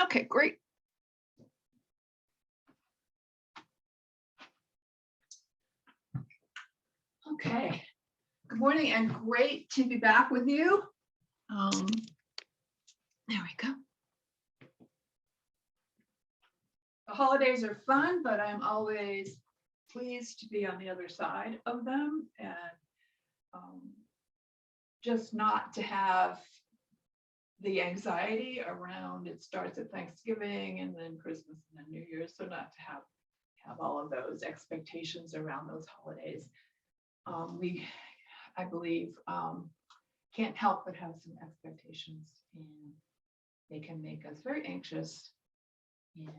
Okay, great. Okay, good morning and great to be back with you. There we go. The holidays are fun, but I'm always pleased to be on the other side of them and just not to have the anxiety around it starts at Thanksgiving and then Christmas and then New Year's. So not to have all of those expectations around those holidays. I believe, can't help but have some expectations, and they can make us very anxious and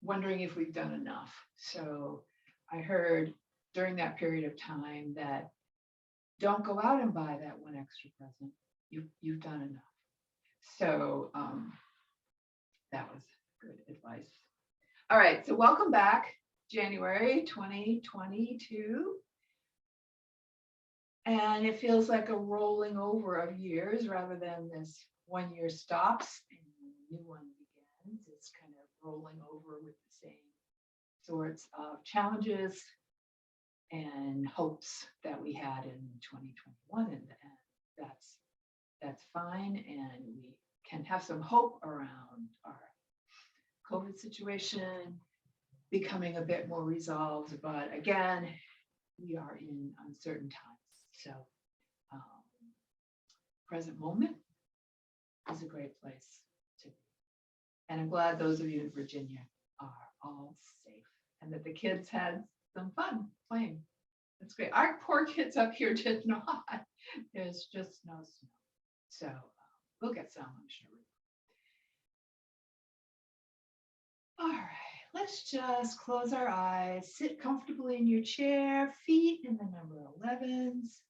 wondering if we've done enough. So I heard during that period of time that don't go out and buy that one extra present. You've done enough. So that was good advice. All right, so welcome back, January 2022. And it feels like a rolling over of years rather than this 1 year stops and a new one begins. It's kind of rolling over with the same sorts of challenges and hopes that we had in 2021. And that's fine. And we can have some hope around our COVID situation becoming a bit more resolved. But again, we are in uncertain times. So present moment is a great place to be. And I'm glad those of you in Virginia are all safe and that the kids had some fun playing. That's great. Our poor kids up here did not. There's just no snow. So we'll get some, I'm sure. All right, let's just close our eyes, sit comfortably in your chair, feet in the number 11s.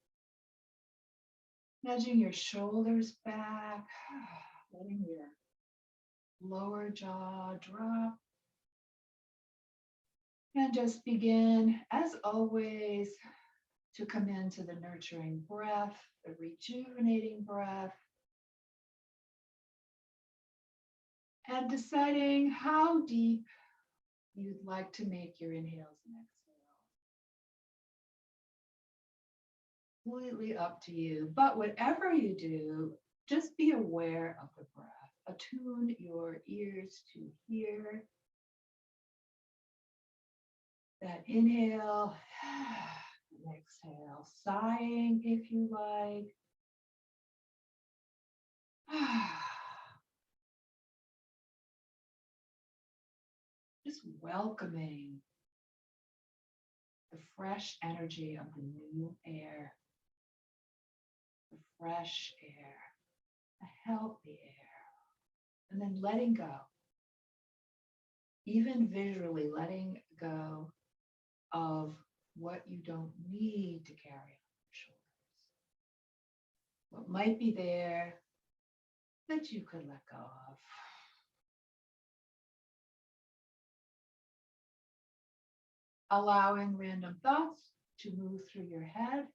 Nudging your shoulders back, letting your lower jaw drop. And just begin, as always, to come into the nurturing breath, the rejuvenating breath. And deciding how deep you'd like to make your inhales and exhales. Completely up to you, but whatever you do, just be aware of the breath. Attune your ears to hear that inhale and exhale, sighing if you like. Just welcoming the fresh energy of the new air. The fresh air, a healthy air, and then letting go, even visually letting go of what you don't need to carry on your shoulders, what might be there that you could let go of. Allowing random thoughts to move through your head.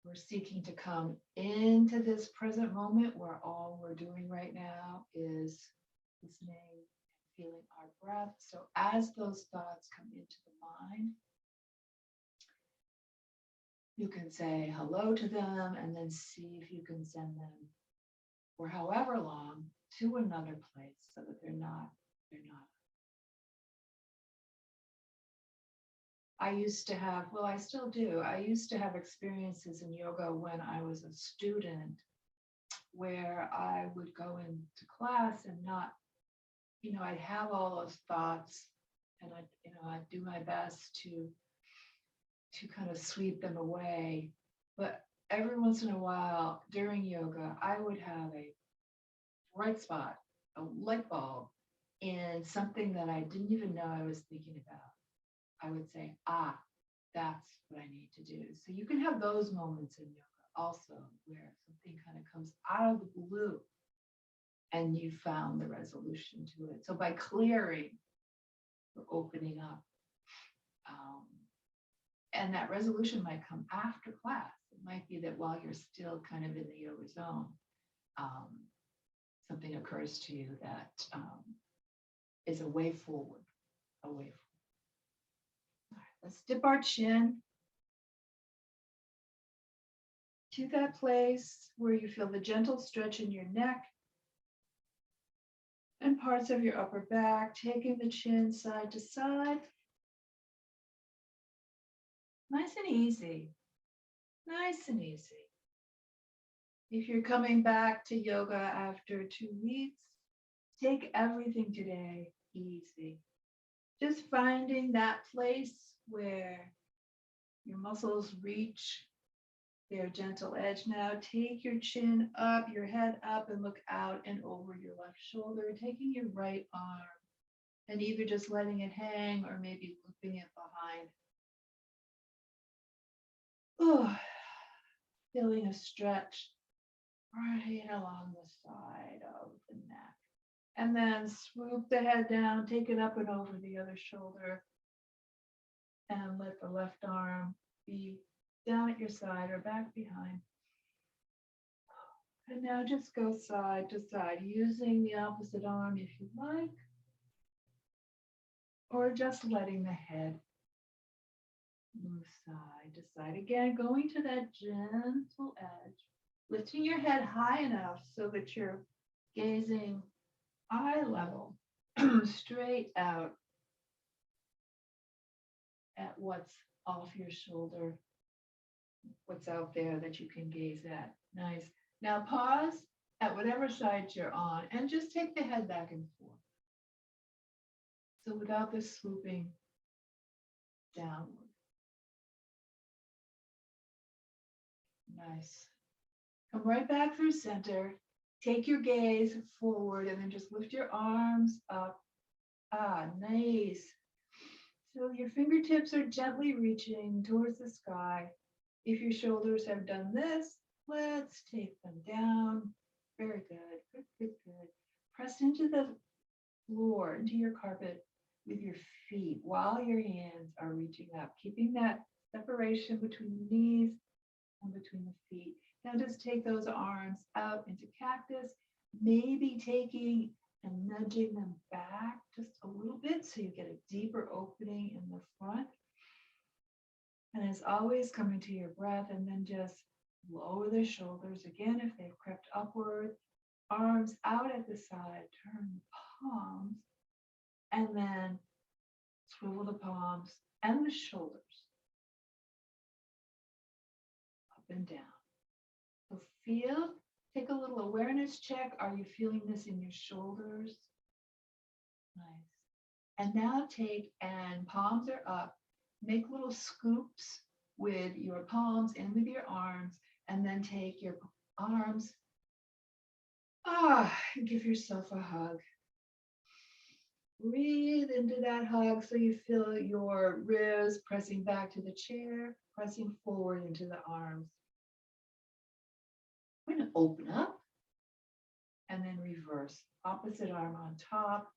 We're seeking to come into this present moment where all we're doing right now is listening and feeling our breath. So as those thoughts come into the mind, you can say hello to them and then see if you can send them for however long to another place so that they're not. I used to have, well, I still do. I used to have experiences in yoga when I was a student where I would go into class and not, I'd have all those thoughts and I'd do my best to kind of sweep them away. But every once in a while during yoga, I would have a bright spot, a light bulb, and something that I didn't even know I was thinking about. I would say, that's what I need to do. So you can have those moments in yoga also where something kind of comes out of the blue and you found the resolution to it. So by clearing, we're opening up. And that resolution might come after class. It might be that while you're still kind of in the yoga zone, something occurs to you that is a way forward, a way forward. All right, let's dip our chin to that place where you feel the gentle stretch in your neck and parts of your upper back, taking the chin side to side. Nice and easy. Nice and easy. If you're coming back to yoga after 2 weeks, take everything today easy. Just finding that place where your muscles reach their gentle edge. Now take your chin up, your head up, and look out and over your left shoulder, taking your right arm and either just letting it hang or maybe looping it behind. Oh, feeling a stretch right along the side of the neck. And then swoop the head down, take it up and over the other shoulder, and let the left arm be down at your side or back behind. And now just go side to side, using the opposite arm if you like, or just letting the head move side to side. Again, going to that gentle edge, lifting your head high enough so that you're gazing eye level straight out at what's off your shoulder, what's out there that you can gaze at. Nice. Now pause at whatever side you're on and just take the head back and forth. So without this swooping downward. Nice. Come right back through center. Take your gaze forward and then just lift your arms up. Ah, nice. So your fingertips are gently reaching towards the sky. If your shoulders have done this, let's take them down. Very good. Good, good, good. Press into the floor, into your carpet with your feet while your hands are reaching up, keeping that separation between the knees and between the feet. Now just take those arms out into cactus, maybe taking and nudging them back just a little bit so you get a deeper opening in the front. And as always, coming to your breath and then just lower the shoulders again if they've crept upward, arms out at the side, turn the palms, and then swivel the palms and the shoulders up and down. So feel, take a little awareness check. Are you feeling this in your shoulders? Nice. And now take, and palms are up, make little scoops with your palms and with your arms, and then take your arms, and give yourself a hug. Breathe into that hug so you feel your ribs pressing back to the chair, pressing forward into the arms. We're going to open up and then reverse. Opposite arm on top.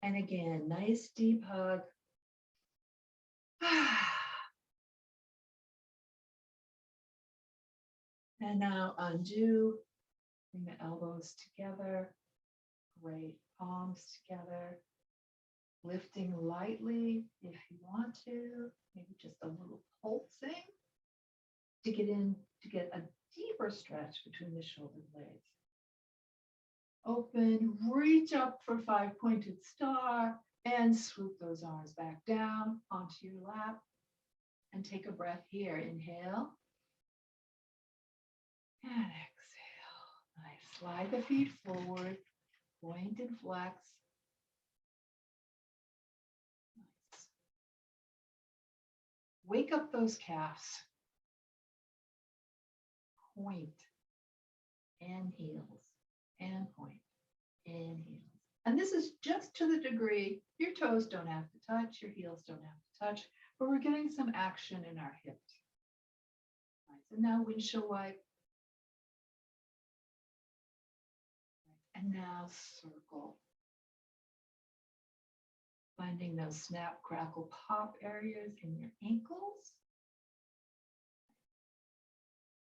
And again, nice deep hug. And now undo. Bring the elbows together. Great. Palms together. Lifting lightly if you want to. Maybe just a little pulsing to get a deeper stretch between the shoulder blades. Open, reach up for 5-pointed star and swoop those arms back down onto your lap and take a breath here. Inhale and exhale. Nice. Slide the feet forward, point and flex. Nice. Wake up those calves. Point and heels and point and heels. And this is just to the degree your toes don't have to touch, your heels don't have to touch, but we're getting some action in our hips. Right, so now windshield wipe. And now circle. Finding those snap, crackle, pop areas in your ankles.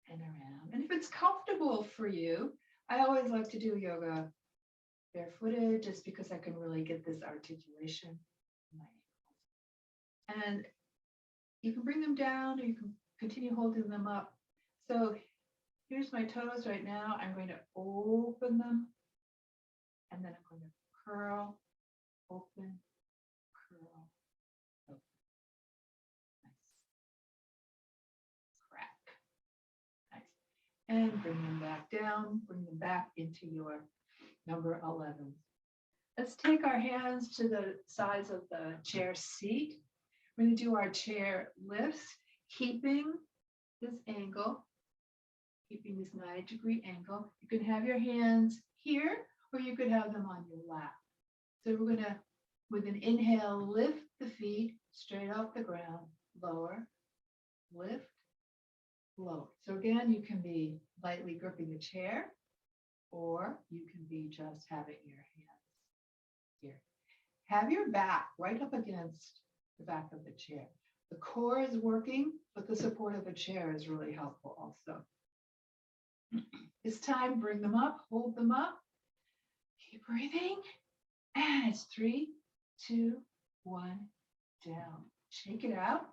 And around. And if it's comfortable for you, I always like to do yoga barefooted just because I can really get this articulation in my ankles. And you can bring them down or you can continue holding them up. So here's my toes right now. I'm going to open them and then I'm going to curl, open, curl, open. Nice. Crack. Nice. And bring them back down, bring them back into your number 11. Let's take our hands to the sides of the chair seat. We're going to do our chair lifts, keeping this angle, keeping this 90-degree angle. You can have your hands here, or you could have them on your lap. So we're going to, with an inhale, lift the feet straight off the ground, lower, lift, lower. So again, you can be lightly gripping the chair, or you can be just having your hands here. Have your back right up against the back of the chair. The core is working, but the support of the chair is really helpful also. This time, bring them up, hold them up. Keep breathing. And it's 3, 2, 1, down. Shake it out.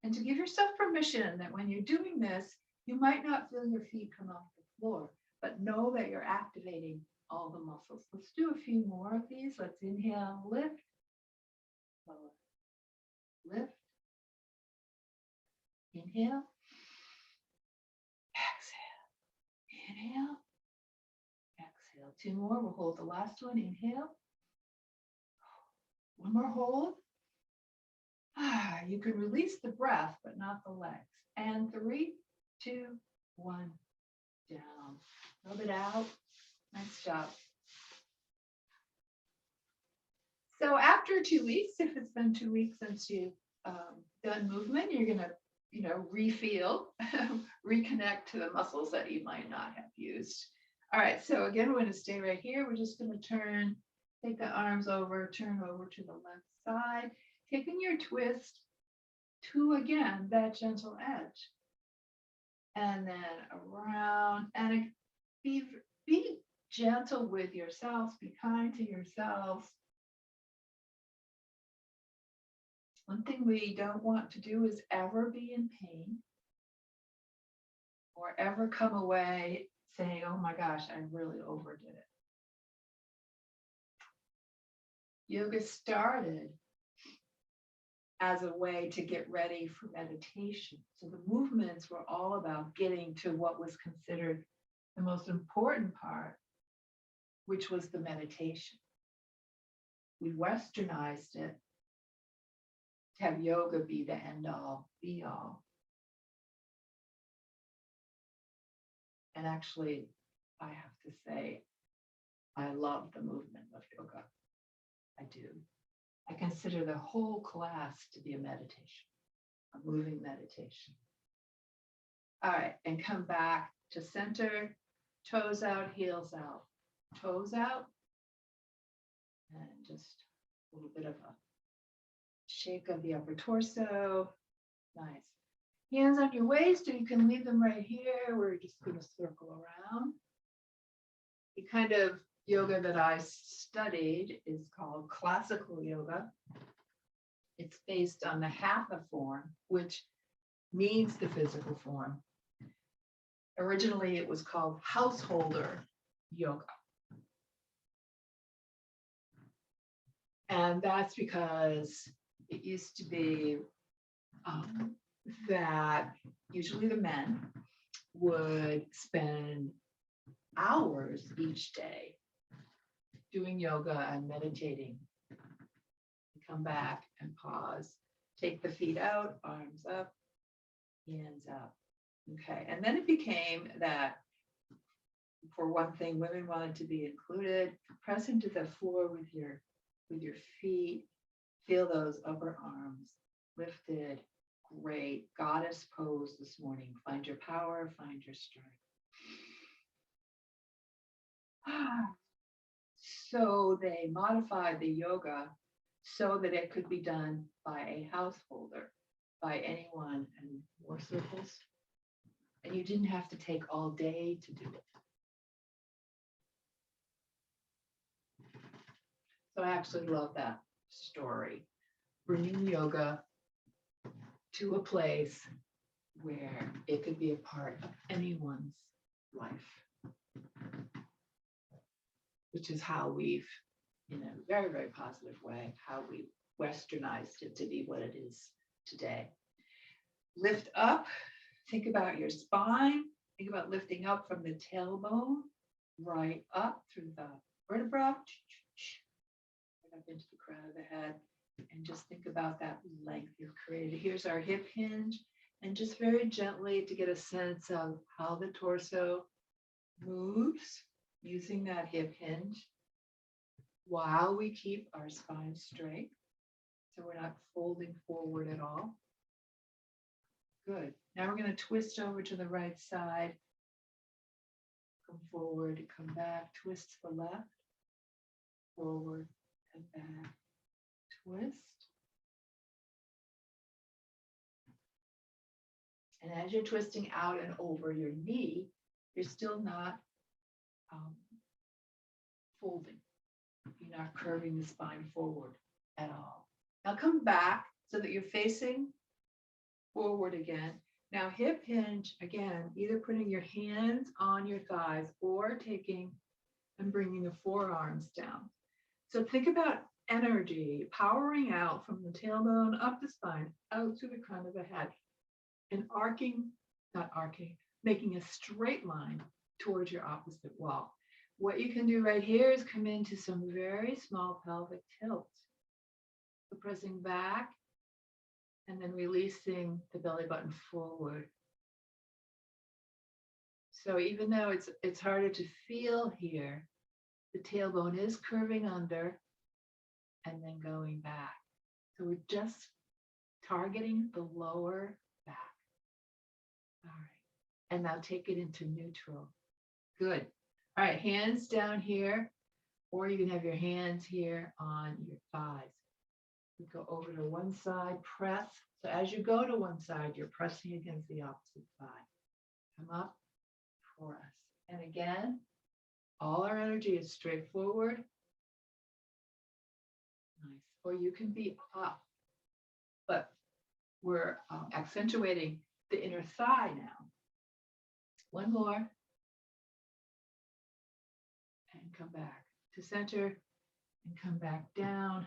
And to give yourself permission that when you're doing this, you might not feel your feet come off the floor, but know that you're activating all the muscles. Let's do a few more of these. Let's inhale, lift, lower, lift, inhale, exhale, inhale, exhale. 2 more, we'll hold the last one, inhale. 1 more hold. You can release the breath, but not the legs. And 3, 2, 1, down. Rub it out. Nice job. So after 2 weeks, if it's been 2 weeks since you've done movement, you're going to, refeel, reconnect to the muscles that you might not have used. All right. So again, we're going to stay right here. We're just going to take the arms over, turn over to the left side, taking your twist to, again, that gentle edge. And then around, and be gentle with yourselves, be kind to yourselves. One thing we don't want to do is ever be in pain or ever come away saying, oh my gosh, I really overdid it. Yoga started as a way to get ready for meditation. So the movements were all about getting to what was considered the most important part, which was the meditation. We westernized it to have yoga be the end all, be all. And actually, I have to say, I love the movement of yoga. I do. I consider the whole class to be a meditation, a moving meditation. All right, and come back to center, toes out, heels out, toes out, and just a little bit of a shake of the upper torso. Nice. Hands on your waist, or you can leave them right here. We're just going to circle around. The kind of yoga that I studied is called classical yoga. It's based on the hatha form, which means the physical form. Originally, it was called householder yoga. And that's because it used to be that usually the men would spend hours each day doing yoga and meditating. Come back and pause. Take the feet out, arms up, hands up. Okay, and then it became that, for one thing, women wanted to be included. Press into the floor with your feet. Feel those upper arms lifted. Great. Goddess pose this morning. Find your power, find your strength. So they modified the yoga so that it could be done by a householder. by anyone and more circles. And you didn't have to take all day to do it. So I actually love that story, bringing yoga to a place where it could be a part of anyone's life, which is how we've, in a very, very positive way, how we westernized it to be what it is today. Lift up, think about your spine, think about lifting up from the tailbone, right up through the vertebra, right up into the crown of the head, and just think about that length you've created. Here's our hip hinge, and just very gently to get a sense of how the torso moves using that hip hinge while we keep our spine straight. So we're not folding forward at all. Good. Now we're going to twist over to the right side. Come forward, come back, twist to the left, forward and back, twist. And as you're twisting out and over your knee, you're still not folding. You're not curving the spine forward at all. Now come back so that you're facing forward again. Now hip hinge, again, either putting your hands on your thighs or taking and bringing the forearms down. So think about energy powering out from the tailbone up the spine, out to the crown of the head, and making a straight line towards your opposite wall. What you can do right here is come into some very small pelvic tilts. So pressing back and then releasing the belly button forward. So even though it's harder to feel here, the tailbone is curving under and then going back. So we're just targeting the lower back. All right. And now take it into neutral. Good. All right, hands down here, or you can have your hands here on your thighs. You go over to one side, press. So as you go to one side, you're pressing against the opposite side. Come up, press. And again, all our energy is straightforward. Nice. Or you can be up, but we're accentuating the inner thigh now. One more. And come back to center and come back down.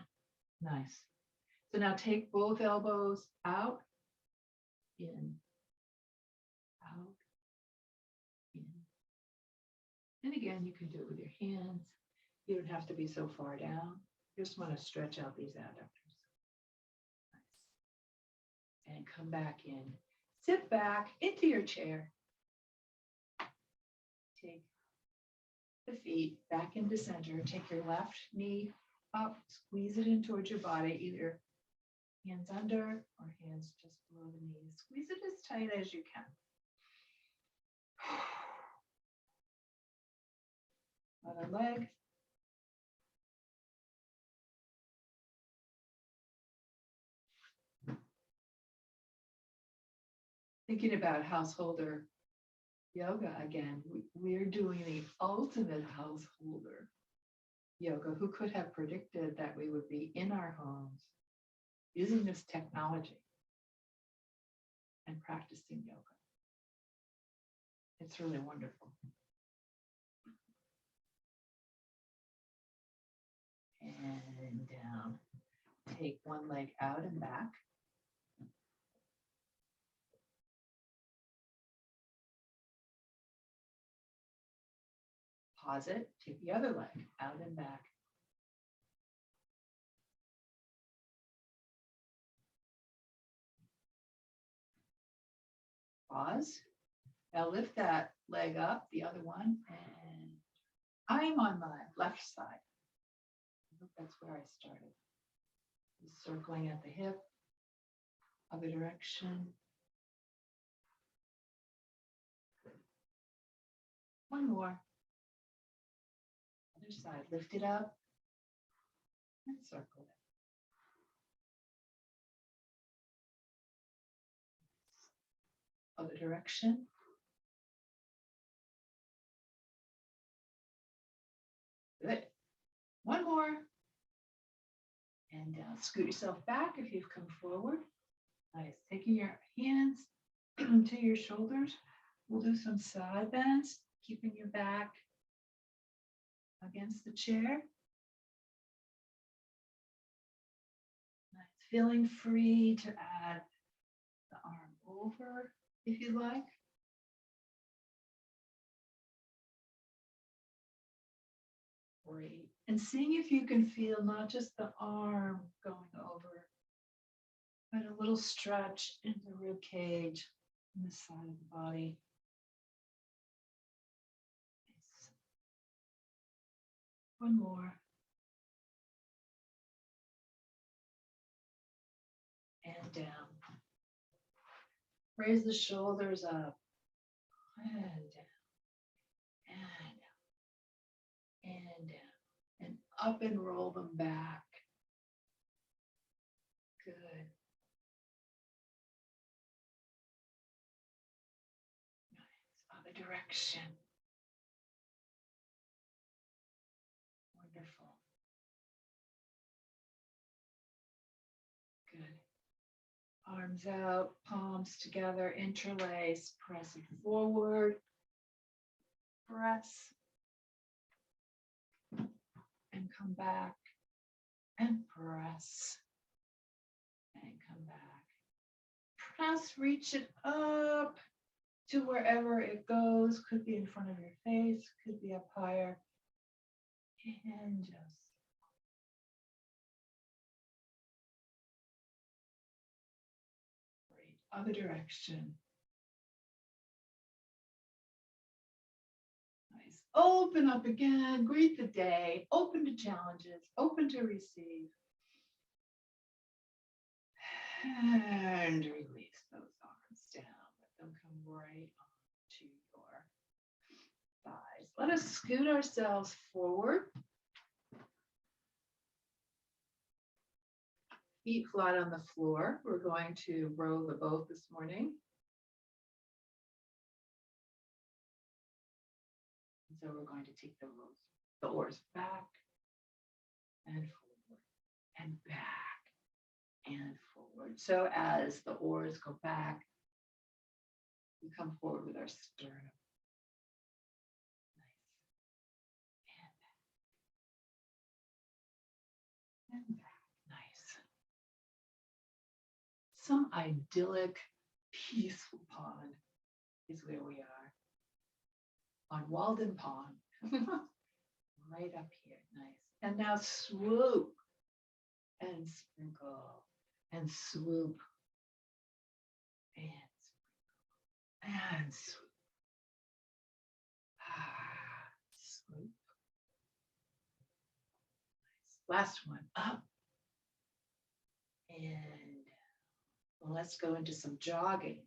Nice. So now take both elbows out, in, out, in. And again, you can do it with your hands. You don't have to be so far down. You just want to stretch out these adductors. Nice. And come back in. Sit back into your chair. Take the feet back into center. Take your left knee up, squeeze it in towards your body, either hands under or hands just below the knees. Squeeze it as tight as you can. Other leg. Thinking about householder yoga again, we're doing the ultimate householder yoga. Who could have predicted that we would be in our homes using this technology and practicing yoga? It's really wonderful. And down. Take one leg out and back. Pause it, take the other leg out and back. Pause. Now lift that leg up, the other one, and I'm on my left side. I think that's where I started. Just circling at the hip, other direction. Good. One more. Other side, lift it up and circle it. Other direction. Good. One more. And down. Scoot yourself back if you've come forward. Nice. Taking your hands to your shoulders. We'll do some side bends, keeping your back against the chair. Nice. Feeling free to add the arm over if you like. Great. And seeing if you can feel not just the arm going over, but a little stretch in the rib cage on the side of the body. Nice. One more. And down. Raise the shoulders up. And down. And down. And down. And up and roll them back. Good. Nice. Other direction. Wonderful. Good. Arms out, palms together, interlace, pressing forward. Press. And come back. And press. And come back. Press, reach it up to wherever it goes. Could be in front of your face, could be up higher. And just great. Other direction. Nice. Open up again. Greet the day. Open to challenges. Open to receive. And release those arms down. Let them come right onto your thighs. Let us scoot ourselves forward. Feet flat on the floor. We're going to row the boat this morning. And so we're going to take the oars back and forward and back and forward. So as the oars go back, we come forward with our sternum. Nice. And back. Nice. Some idyllic, peaceful pond is where we are. On Walden Pond. Right up here. Nice. And now swoop and sprinkle and swoop and sprinkle and swoop. Swoop. Nice. Last one. Up. And let's go into some jogging.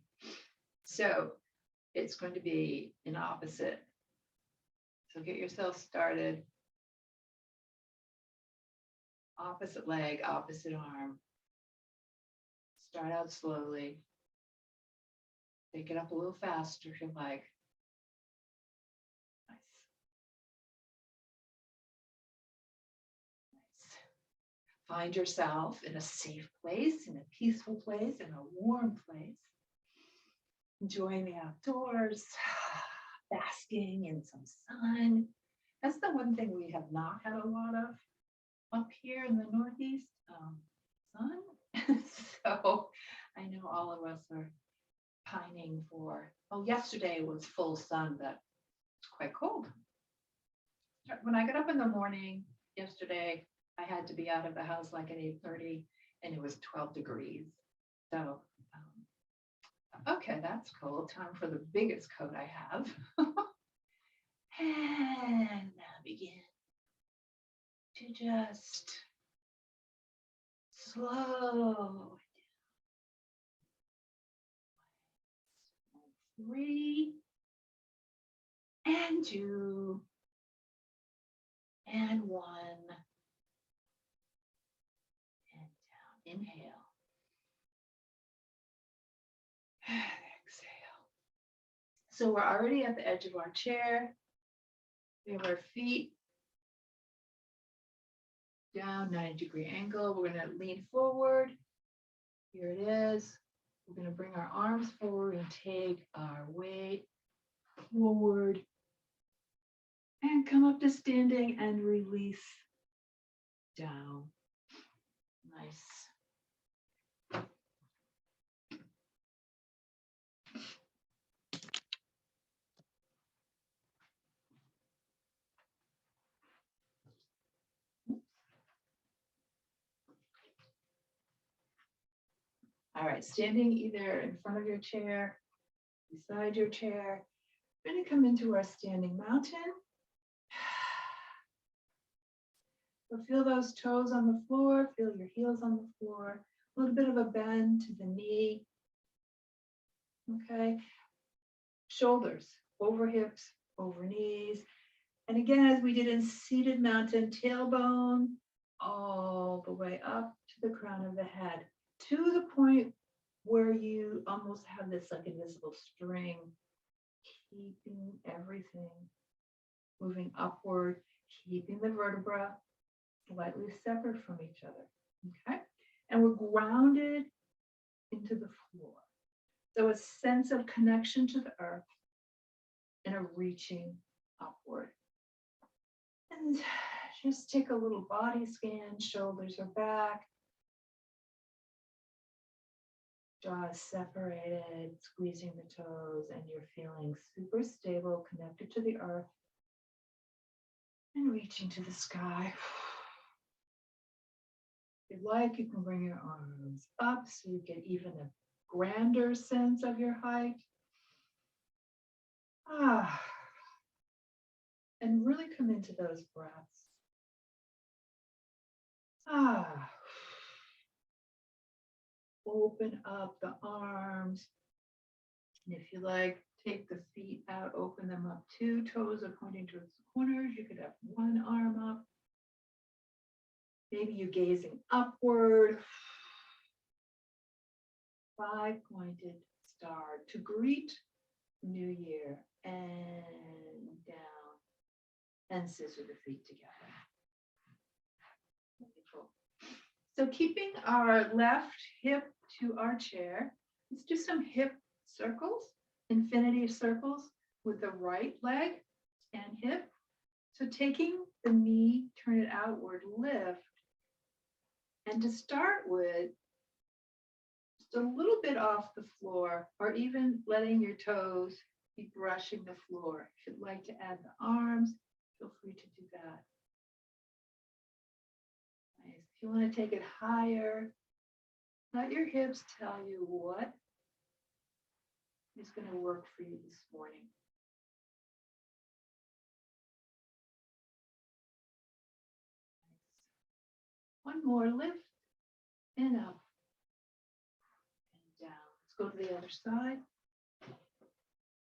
So it's going to be an opposite. So get yourself started. Opposite leg, opposite arm. Start out slowly. Take it up a little faster if you like. Nice. Nice. Find yourself in a safe place, in a peaceful place, in a warm place. Enjoying the outdoors, basking in some sun. That's the one thing we have not had a lot of up here in the Northeast, sun. So I know all of us are pining for, yesterday was full sun, but it's quite cold. When I got up in the morning yesterday, I had to be out of the house like at 8:30 and it was 12 degrees. So, okay, that's cool. Time for the biggest coat I have. And now begin to just slow down. 3 and 2 and 1 and down. Inhale. And exhale. So we're already at the edge of our chair. We have our feet down, 90-degree angle. We're going to lean forward. Here it is. We're going to bring our arms forward and take our weight forward and come up to standing and release down. Nice. All right, standing either in front of your chair, beside your chair. We're going to come into our standing mountain. So feel those toes on the floor, feel your heels on the floor, a little bit of a bend to the knee. Okay, shoulders over hips, over knees. And again, as we did in seated mountain, tailbone all the way up to the crown of the head, to the point where you almost have this like invisible string, keeping everything moving upward, keeping the vertebra slightly separate from each other. Okay, and we're grounded into the floor. So a sense of connection to the earth and a reaching upward. And just take a little body scan, shoulders are back, jaws separated, squeezing the toes, and you're feeling super stable, connected to the earth, and reaching to the sky. If you'd like, you can bring your arms up so you get even a grander sense of your height. And really come into those breaths. Open up the arms. And if you like, take the feet out, open them up too. Toes are pointing towards the corners. You could have one arm up. Maybe you're gazing upward. 5-pointed star to greet New Year, and down, and scissor the feet together. Wonderful. So keeping our left hip to our chair, let's do some hip circles, infinity circles with the right leg and hip. So taking the knee, turn it outward, lift, and to start with, just a little bit off the floor, or even letting your toes be brushing the floor. If you'd like to add the arms, feel free to do that. Nice. If you want to take it higher, let your hips tell you what is going to work for you this morning. Nice. One more, lift and up and down. Let's go to the other side.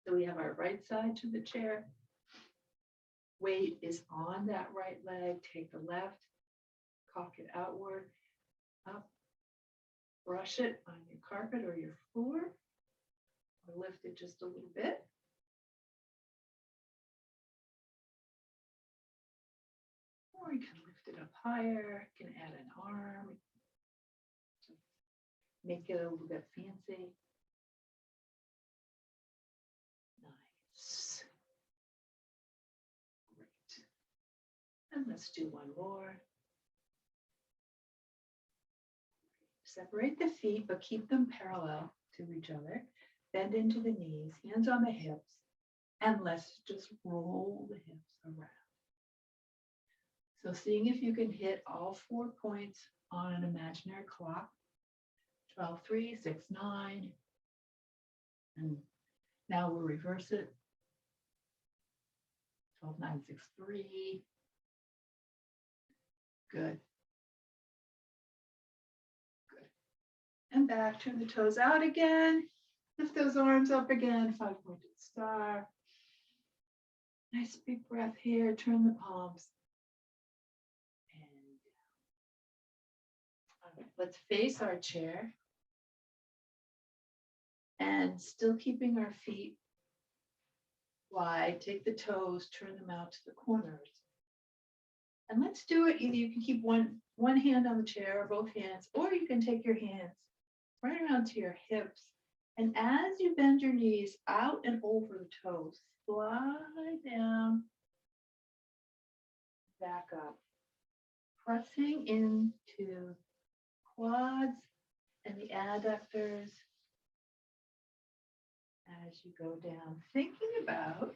So we have our right side to the chair. Weight is on that right leg. Take the left, cock it outward, up, brush it on your carpet or your floor, or lift it just a little bit. Or you can lift it up higher, you can add an arm, make it a little bit fancy. Nice. Great. And let's do one more. Separate the feet, but keep them parallel to each other. Bend into the knees, hands on the hips, and let's just roll the hips around. So seeing if you can hit all 4 points on an imaginary clock. 12, 3, 6, 9. And now we'll reverse it. 12, 9, 6, 3. Good. Good. And back, turn the toes out again. Lift those arms up again, 5-pointed star. Nice big breath here, turn the palms. And all right, let's face our chair. And still keeping our feet wide. Take the toes, turn them out to the corners. And let's do it. Either you can keep one hand on the chair or both hands, or you can take your hands right around to your hips. And as you bend your knees out and over the toes, slide down, back up, pressing into quads and the adductors as you go down, thinking about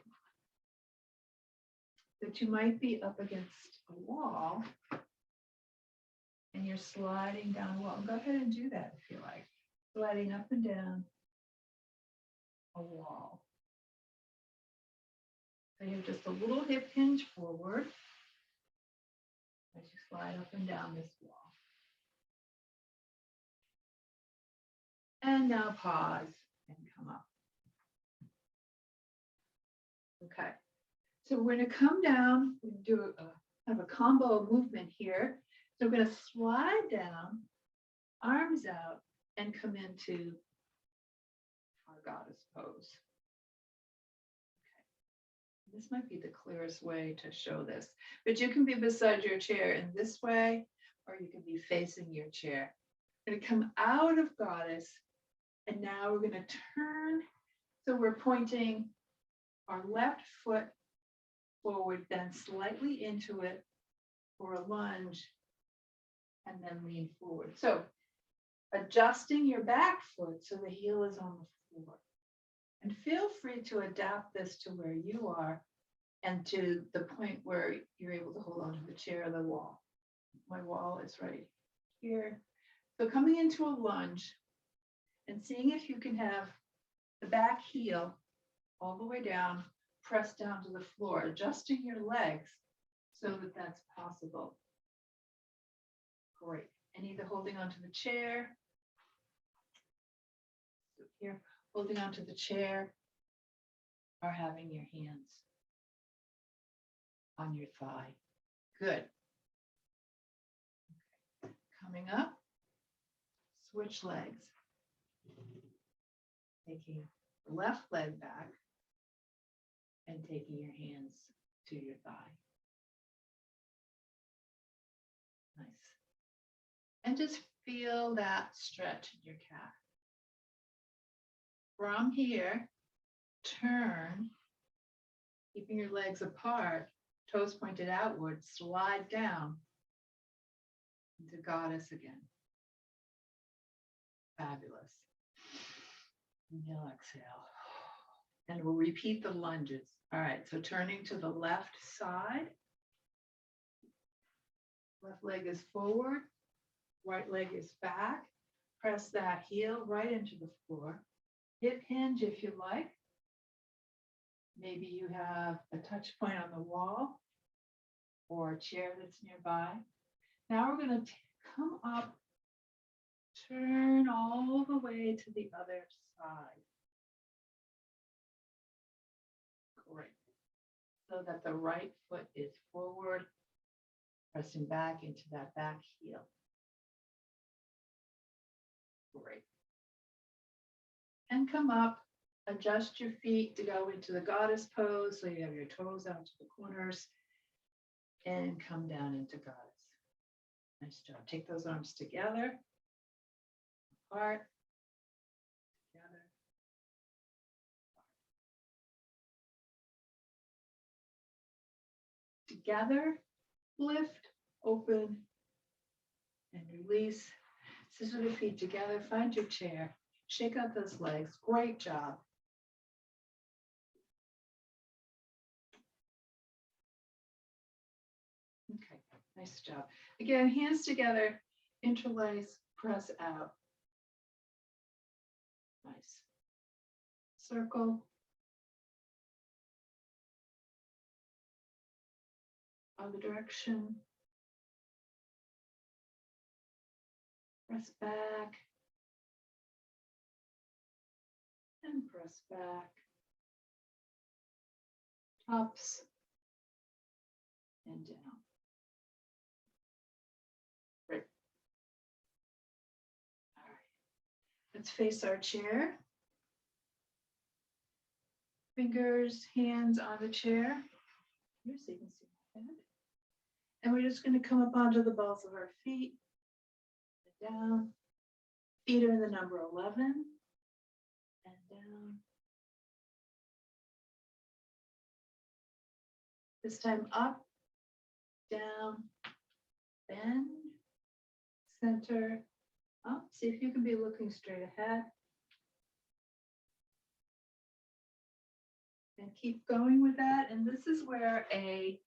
that you might be up against a wall and you're sliding down a wall. Go ahead and do that if you like. Sliding up and down a wall. So you have just a little hip hinge forward as you slide up and down this wall. And now pause and come up. Okay, so we're going to come down and do have a combo movement here. So we're going to slide down, arms out, and come into our goddess pose. Okay. This might be the clearest way to show this, but you can be beside your chair in this way, or you can be facing your chair. We're going to come out of goddess, and now we're going to turn. So we're pointing our left foot forward, then slightly into it for a lunge, and then lean forward. So adjusting your back foot so the heel is on the floor. And feel free to adapt this to where you are and to the point where you're able to hold onto the chair or the wall. My wall is right here. So coming into a lunge and seeing if you can have the back heel all the way down, press down to the floor, adjusting your legs so that that's possible. Great. And either holding onto the chair, so here, holding onto the chair, or having your hands on your thigh. Good. Okay. Coming up, switch legs. Taking the left leg back and taking your hands to your thigh. Nice. And just feel that stretch in your calf. From here, turn, keeping your legs apart, toes pointed outward, slide down into goddess again. Fabulous. Inhale, exhale. And we'll repeat the lunges. All right, so turning to the left side. Left leg is forward, right leg is back. Press that heel right into the floor. Hip hinge if you like. Maybe you have a touch point on the wall or a chair that's nearby. Now we're going to come up, turn all the way to the other side. Great. So that the right foot is forward, pressing back into that back heel. Great. And come up, adjust your feet to go into the goddess pose. So you have your toes out to the corners and come down into goddess. Nice job. Take those arms together, apart, together. Together, lift, open, and release. Scissor the feet together, find your chair, shake out those legs. Great job. Okay, nice job. Again, hands together, interlace, press out. Nice. Circle. Other direction. Press back. And press back. Ups and down. Great. All right. Let's face our chair. fingers, hands on the chair. Here, so you can see my head. And we're just going to come up onto the balls of our feet. Down. Feet are in the number 11. And down. This time up, down, bend, center, up. See if you can be looking straight ahead. And keep going with that. And this is where a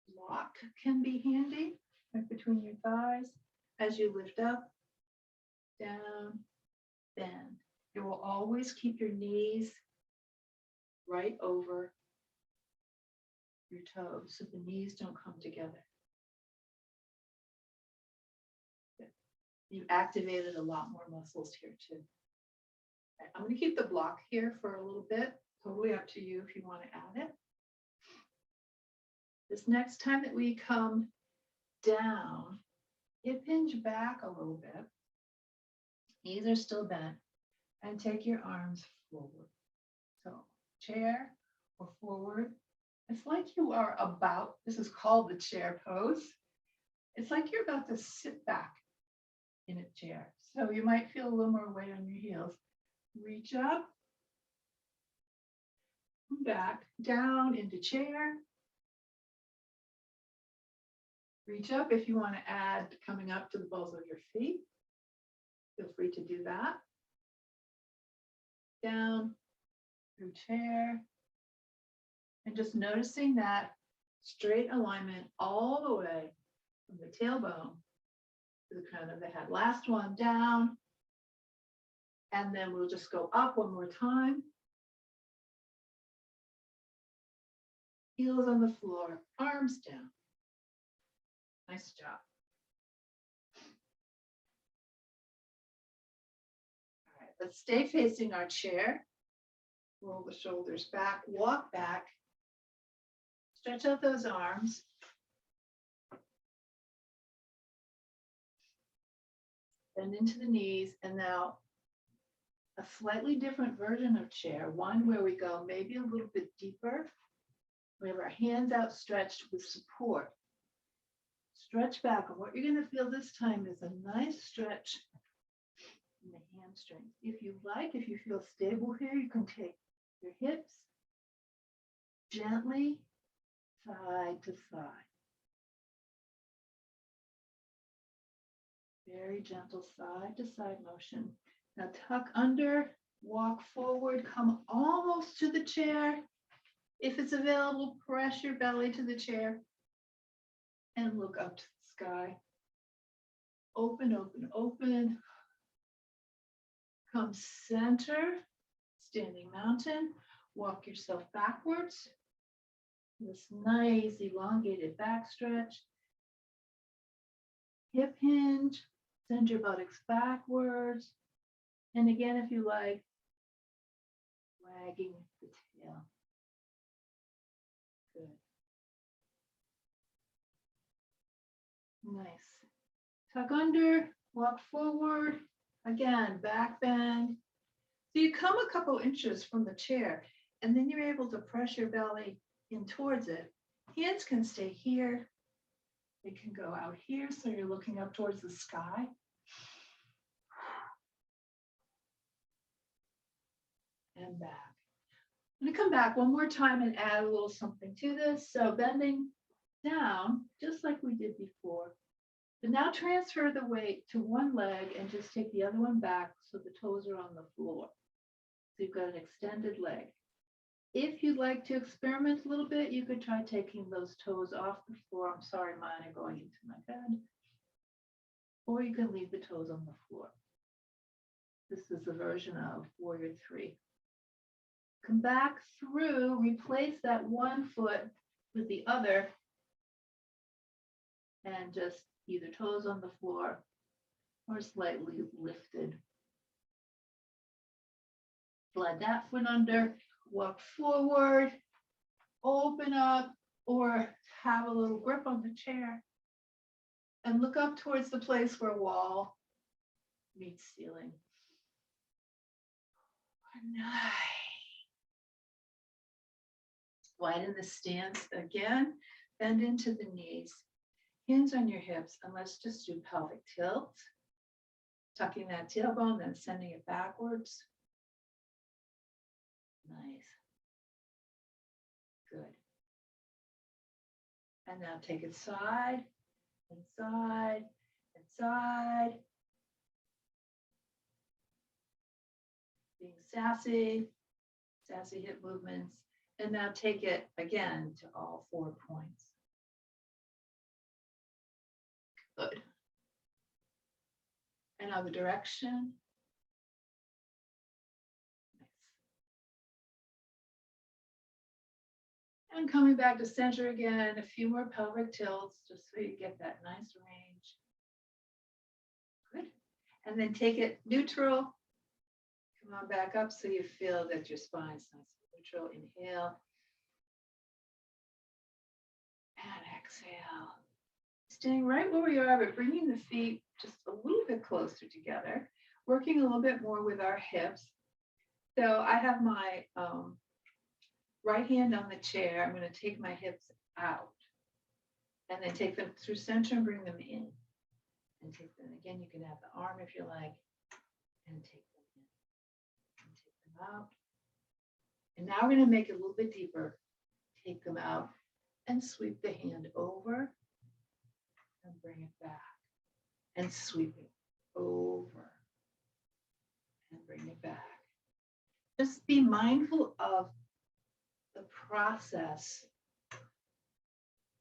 block can be handy, right between your thighs. As you lift up, down, bend. It will always keep your knees right over your toes so the knees don't come together. Good. You activated a lot more muscles here too. Okay, I'm going to keep the block here for a little bit. Totally up to you if you want to add it. This next time that we come down, hip hinge back a little bit. Knees are still bent. And take your arms forward. So chair or forward. It's like you are about, this is called the chair pose. It's like you're about to sit back in a chair. So you might feel a little more weight on your heels. Reach up, back, down into chair. Reach up if you want to add coming up to the balls of your feet. Feel free to do that. Down through chair. And just noticing that straight alignment all the way from the tailbone to the crown of the head. Last one, down. And then we'll just go up one more time. Heels on the floor, arms down. Nice job. All right, let's stay facing our chair. Roll the shoulders back, walk back. Stretch out those arms. Bend into the knees, and now a slightly different version of chair, one where we go maybe a little bit deeper. We have our hands outstretched with support. Stretch back, and what you're going to feel this time is a nice stretch in the hamstrings. If you like, if you feel stable here, you can take your hips gently side to side. Very gentle side to side motion. Now tuck under, walk forward, come almost to the chair. If it's available, press your belly to the chair and look up to the sky. Open, open, open. Come center, standing mountain. Walk yourself backwards. This nice elongated back stretch. Hip hinge, send your buttocks backwards. And again, if you like, wagging the tail. Good. Nice. Tuck under, walk forward. Again, back bend. So you come a couple inches from the chair, and then you're able to press your belly in towards it. Hands can stay here. They can go out here, so you're looking up towards the sky. And back. I'm going to come back one more time and add a little something to this. So bending down, just like we did before. But now transfer the weight to one leg and just take the other one back so the toes are on the floor. So you've got an extended leg. If you'd like to experiment a little bit, you could try taking those toes off the floor. I'm sorry, mine are going into my bed. Or you can leave the toes on the floor. This is a version of Warrior 3. Come back through, replace that one foot with the other, and just either toes on the floor or slightly lifted. Slide that foot under, walk forward, open up, or have a little grip on the chair, and look up towards the place where wall meets ceiling. Nice. Widen the stance again, bend into the knees, hands on your hips, and let's just do pelvic tilt. Tucking that tailbone, then sending it backwards. Nice. Good. And now take it side and side and side. Being sassy, sassy hip movements. And now take it again to all 4 points. Good. And now the direction. Nice. And coming back to center again, a few more pelvic tilts, just so you get that nice range. Good. And then take it neutral. Come on back up so you feel that your spine's nice and neutral. Inhale. And exhale. Staying right where we are, but bringing the feet just a little bit closer together. Working a little bit more with our hips. So I have my right hand on the chair. I'm going to take my hips out. And then take them through center and bring them in. And take them again. You can have the arm if you like. And take them in. And take them out. And now we're going to make it a little bit deeper. Take them out and sweep the hand over and bring it back. And sweep it over and bring it back. Just be mindful of the process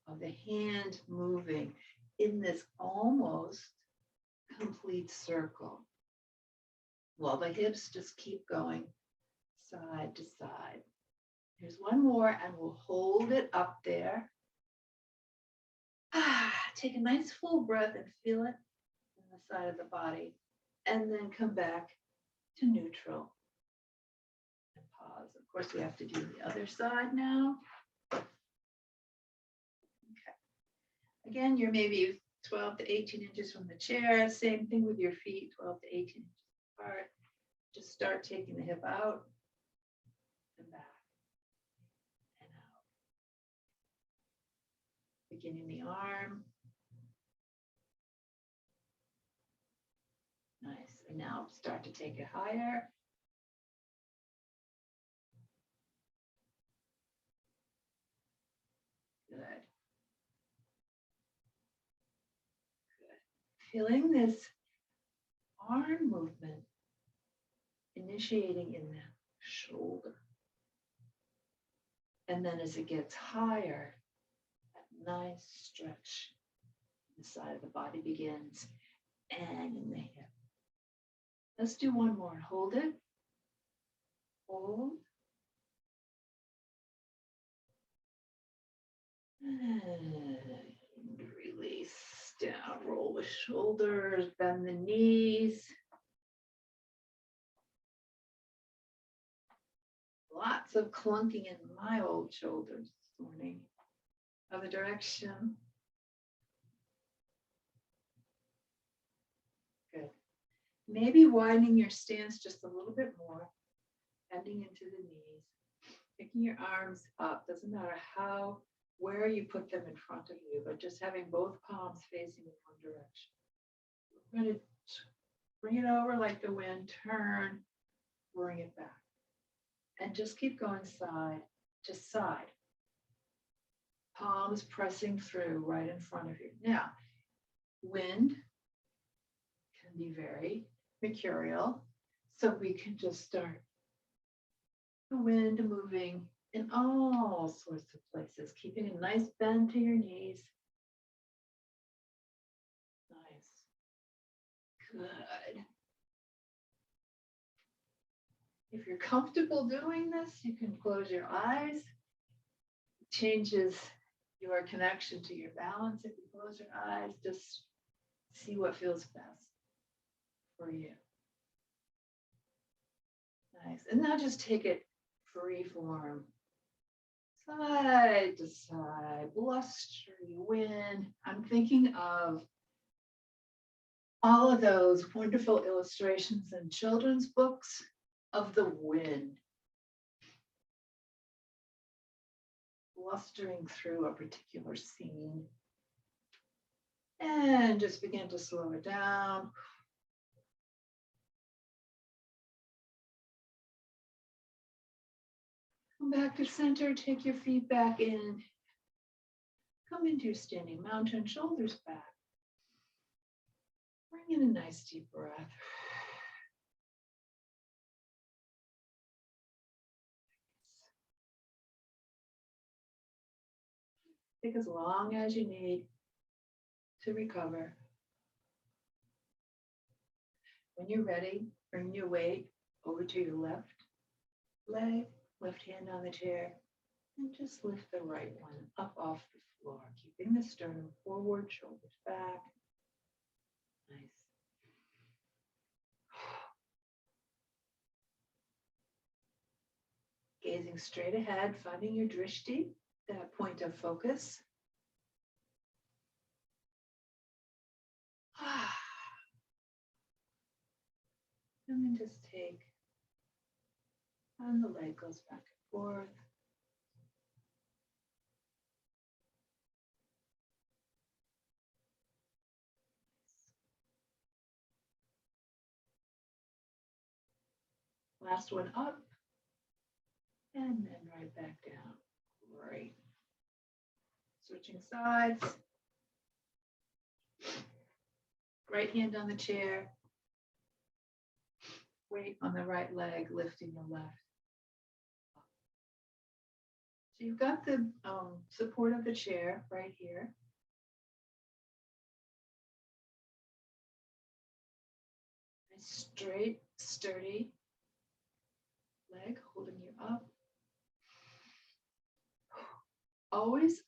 of the hand moving in this almost complete circle. While the hips just keep going side to side. Here's one more and we'll hold it up there. Take a nice full breath and feel it in the side of the body. And then come back to neutral. And pause. Of course, we have to do the other side now. Okay. Again, you're maybe 12 to 18 inches from the chair. Same thing with your feet, 12 to 18 inches apart. Just start taking the hip out and back and out. Beginning the arm. Nice. And now start to take it higher. Good. Good. Feeling this arm movement initiating in the shoulder. And then as it gets higher, that nice stretch the side of the body begins and in the hip. Let's do one more. Hold it. Hold. And release down. Roll the shoulders, bend the knees. Lots of clunking in my old shoulders this morning. Other direction. Good. Maybe widening your stance just a little bit more, bending into the knees, picking your arms up. Doesn't matter where you put them in front of you, but just having both palms facing in one direction. We're going to bring it over like the wind, turn, bring it back. And just keep going side to side. Palms pressing through right in front of you. Now, wind can be very mercurial, so we can just start the wind moving in all sorts of places, keeping a nice bend to your knees. Nice. Good. If you're comfortable doing this, you can close your eyes. It changes your connection to your balance. If you close your eyes, just see what feels best for you. Nice. And now just take it free form. Side to side, blustery wind. I'm thinking of all of those wonderful illustrations in children's books of the wind. blustering through a particular scene. And just begin to slow it down. Come back to center, take your feet back in. Come into your standing mountain, shoulders back. Bring in a nice deep breath. Take as long as you need to recover. When you're ready, bring your weight over to your left leg, left hand on the chair, and just lift the right one up off the floor, keeping the sternum forward, shoulders back. Nice. Gazing straight ahead, finding your drishti, that point of focus. And then just take, and the leg goes back and forth. Last one up, and then right back down. Great. Switching sides. Right hand on the chair. Weight on the right leg, lifting the left. So you've got the support of the chair right here. Nice, straight, sturdy leg holding you up. Always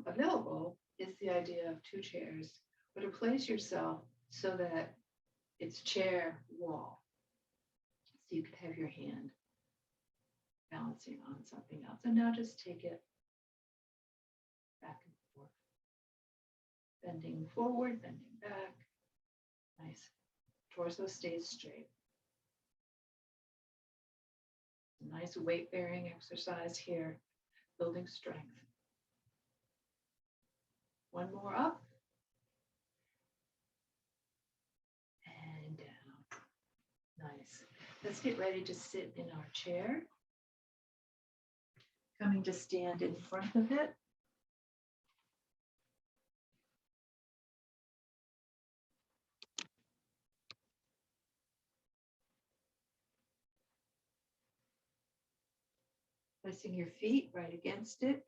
available is the idea of two chairs, but to place yourself so that it's chair wall. So you could have your hand balancing on something else. And now just take it back and forth. Bending forward, bending back. Nice. Torso stays straight. Nice weight bearing exercise here, building strength. One more up. And down. Nice. Let's get ready to sit in our chair. Coming to stand in front of it. Placing your feet right against it.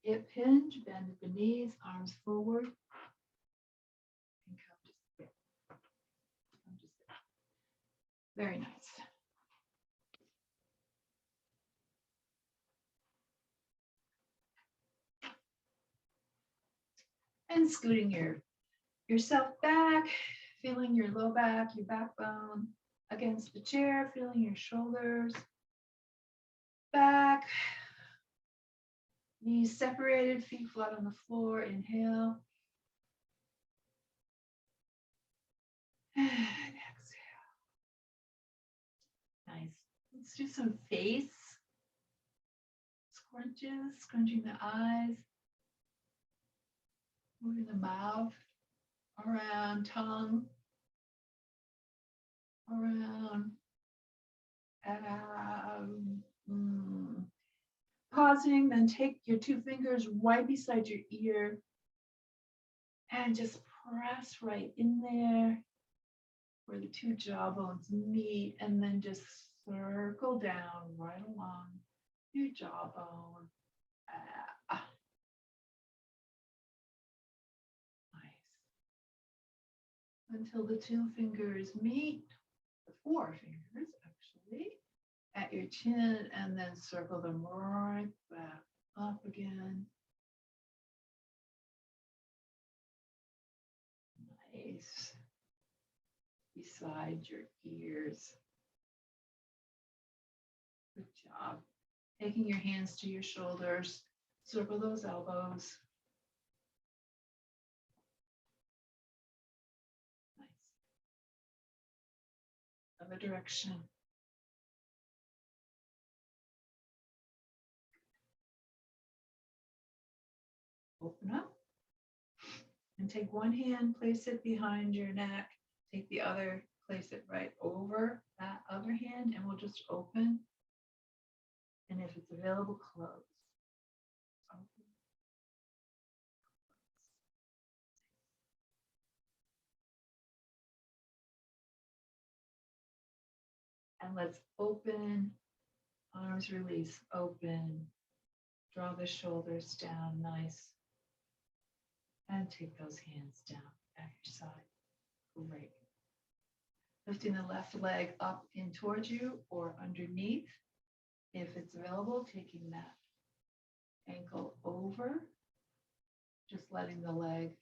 Hip hinge, bend at the knees, arms forward. And come to sit. Come to sit. Very nice. And scooting yourself back, feeling your low back, your backbone against the chair, feeling your shoulders back, knees separated, feet flat on the floor. Inhale. And exhale. Nice. Let's do some face scrunches, scrunching the eyes, moving the mouth around, tongue around, pausing, then take your two fingers right beside your ear and just press right in there where the two jawbones meet, and then just circle down right along your jawbone. Nice. Until the two fingers meet, the four fingers actually, at your chin, and then circle them right back up again. Nice. Beside your ears. Good job. Taking your hands to your shoulders, circle those elbows. Nice. Other direction. Open up. And take one hand, place it behind your neck. Take the other, place it right over that other hand, and we'll just open. And if it's available, close. Open. And let's open, arms release, open. Draw the shoulders down, nice. And take those hands down at your side. Great. Lifting the left leg up in towards you or underneath. If it's available, taking that ankle over. Just letting the leg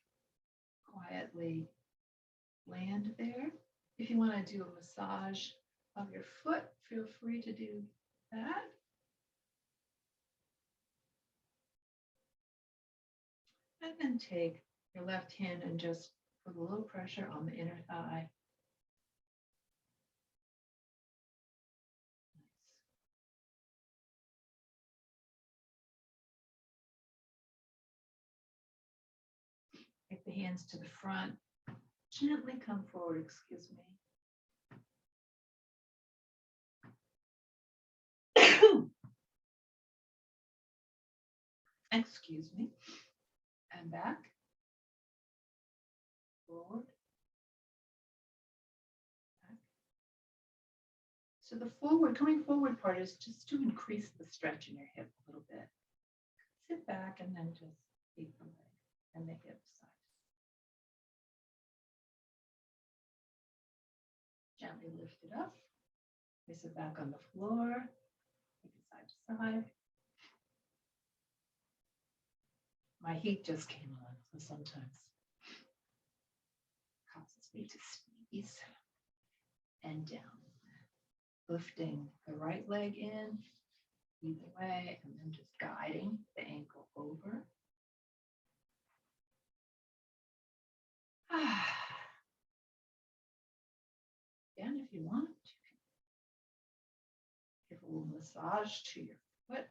quietly land there. If you want to do a massage of your foot, feel free to do that. And then take your left hand and just put a little pressure on the inner thigh. Take the hands to the front. Gently come forward, excuse me. Excuse me. And back. Forward. Back. So the coming forward part is just to increase the stretch in your hip a little bit. Sit back and then just take the leg and the hip side. Gently lift it up. Place it back on the floor. Take it side to side. My heat just came on, so sometimes causes me to sneeze. And down. Lifting the right leg in, either way, and then just guiding the ankle over. Again, if you want, you can give a little massage to your foot.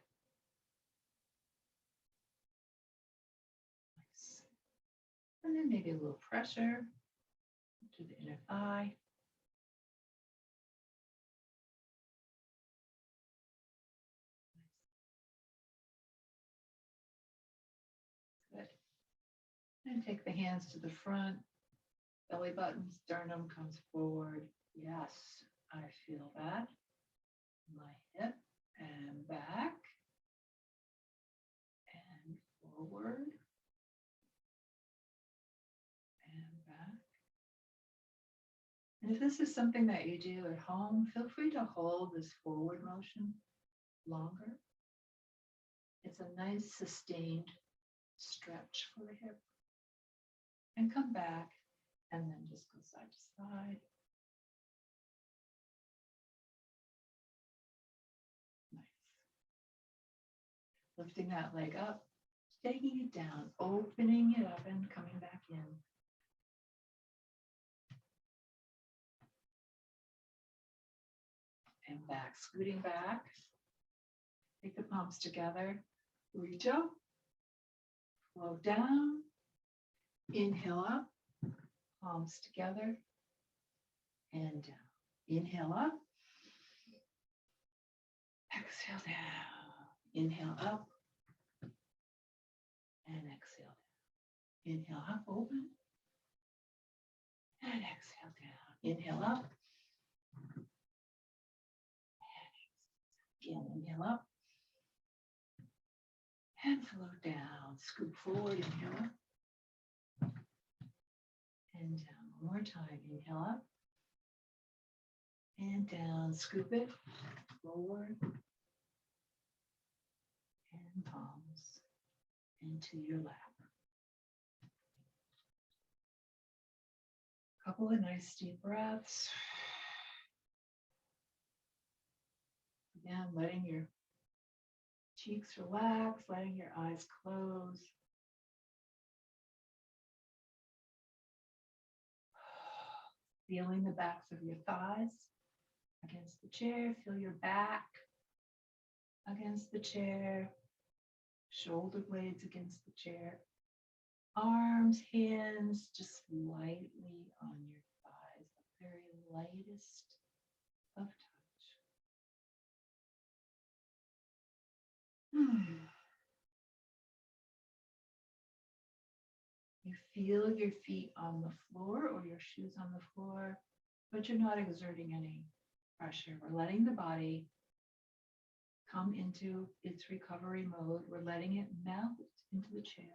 Nice. And then maybe a little pressure to the inner thigh. Good. And take the hands to the front. Belly button, sternum comes forward. Yes, I feel that. My hip and back and forward and back. And if this is something that you do at home, feel free to hold this forward motion longer. It's a nice sustained stretch for the hip. And come back and then just go side to side. Nice. Lifting that leg up, taking it down, opening it up and coming back in. And back, scooting back. Take the palms together, reach up, flow down, inhale up, palms together, and down. Inhale up, exhale down. Inhale up, and exhale down. Inhale up, open, and exhale down. Inhale up, and again, inhale up, and flow down. Scoop forward, inhale up, and down. One more time, inhale up, and down. Scoop it forward, and palms into your lap. Couple of nice deep breaths. Again, letting your cheeks relax, letting your eyes close. Feeling the backs of your thighs against the chair. Feel your back against the chair. Shoulder blades against the chair. arms, hands, just lightly on your thighs, the very lightest of touch. You feel your feet on the floor or your shoes on the floor, but you're not exerting any pressure. We're letting the body come into its recovery mode. We're letting it melt into the chair.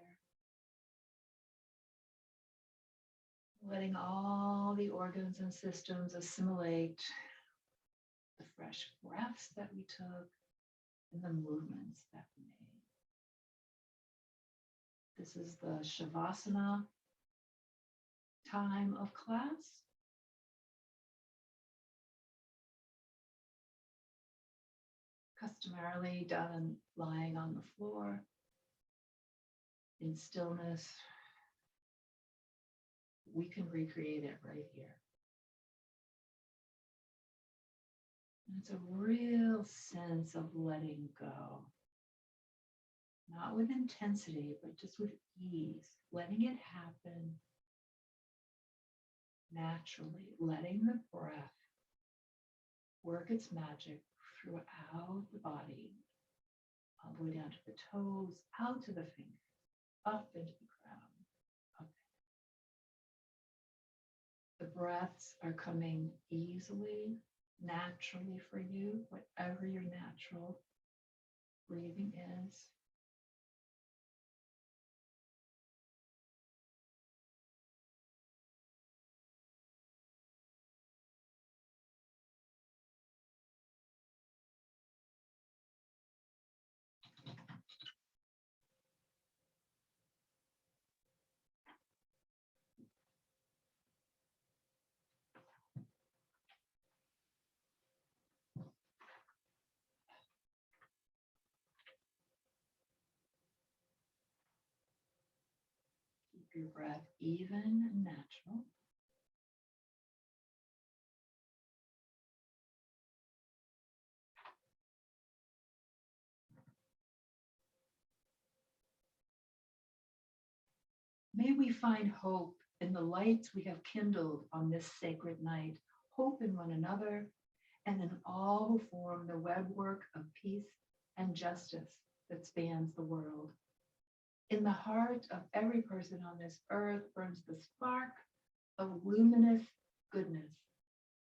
Letting all the organs and systems assimilate the fresh breaths that we took and the movements that we made. This is the Shavasana time of class. Customarily done lying on the floor in stillness. We can recreate it right here. And it's a real sense of letting go. Not with intensity, but just with ease, letting it happen naturally, letting the breath work its magic throughout the body, all the way down to the toes, out to the fingers, up into the crown, up. The breaths are coming easily, naturally for you, whatever your natural breathing is. Keep your breath even and natural. May we find hope in the lights we have kindled on this sacred night, hope in one another, and in all who form the webwork of peace and justice that spans the world. In the heart of every person on this earth burns the spark of luminous goodness.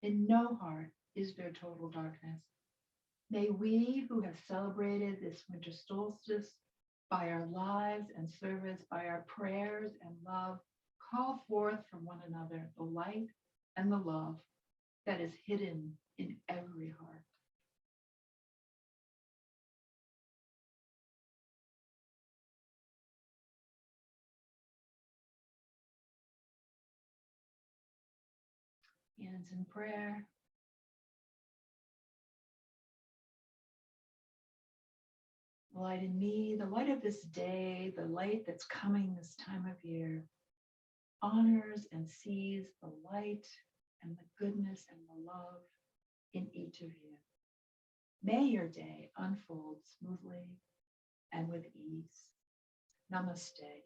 In no heart is there total darkness. May we who have celebrated this winter solstice by our lives and service, by our prayers and love, call forth from one another the light and the love that is hidden in every heart. Hands in prayer. Light in me, the light of this day, the light that's coming this time of year, honors and sees the light and the goodness and the love in each of you. May your day unfold smoothly and with ease. Namaste.